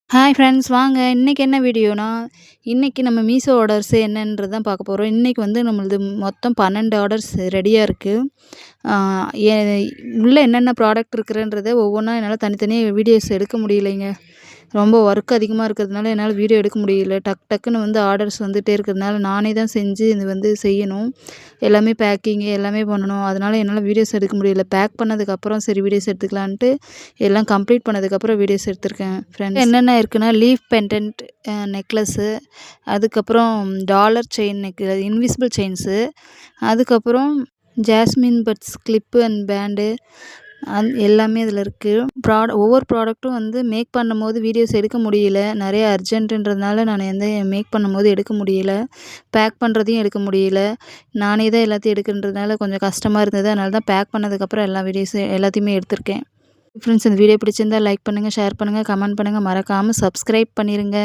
Hi friends வாங்க. இன்னைக்கு என்ன வீடியோனா, இன்னைக்கு நம்ம மீஷோ ஆர்டர்ஸ் என்னன்றது தான் பார்க்க போறோம். இன்னைக்கு வந்து நம்மளது மொத்தம் 12 ஆர்டர்ஸ் ரெடியா இருக்கு. ஆ எ உள்ள என்னென்ன ப்ராடக்ட் இருக்குன்றத ஒவ்வொன்றா என்னால தனித்தனியா வீடியோஸ் எடுக்க முடியலைங்க. ரொம்ப ஒர்க் அதிகமா இருக்கிறதுனால என்னால வீடியோ எடுக்க முடியல. டக்குன்னு வந்து ஆர்டர்ஸ் வந்துட்டே இருக்கிறதுனால நானே தான் செஞ்சு இது வந்து செய்யணும். எல்லாமே பேக்கிங்கு எல்லாமே பண்ணணும். அதனால என்னால வீடியோஸ் எடுக்க முடியல. பேக் பண்ணதுக்கப்புறம் சரி வீடியோஸ் எடுத்துக்கலான்ட்டு எல்லாம் கம்ப்ளீட் பண்ணதுக்கப்புறம் வீடியோஸ் எடுத்திருக்கேன் ஃப்ரெண்ட்ஸ். என்னென்ன இருக்குன்னா லீஃப் பெண்டன்ட் நெக்லஸ்ஸு, அதுக்கப்புறம் டாலர் செயின் இன்விசிபிள் செயின்ஸு, அதுக்கப்புறம் jasmine buds clip and band எல்லாமே இதில இருக்குது. ஒவ்வொரு ப்ராடக்ட்டும் வந்து மேக் பண்ணும்போது வீடியோஸ் எடுக்க முடியல. நிறைய அர்ஜென்ட்டுன்றதுனால நான் எந்த மேக் பண்ணும்போது எடுக்க முடியல. பேக் பண்ணுறதையும் எடுக்க முடியல. நானே தான் எல்லாத்தையும் எடுக்கிறதுனால கொஞ்சம் கஷ்டமா இருந்தது. அதனால தான் பேக் பண்ணதுக்கப்புறம் எல்லா வீடியோஸும் எல்லாத்தையுமே எடுத்திருக்கேன். ஃப்ரெண்ட்ஸ் இந்த வீடியோ பிடிச்சிருந்தா லைக் பண்ணுங்கள், ஷேர் பண்ணுங்கள், கமெண்ட் பண்ணுங்கள். மறக்காமல் சப்ஸ்கிரைப் பண்ணிடுங்க.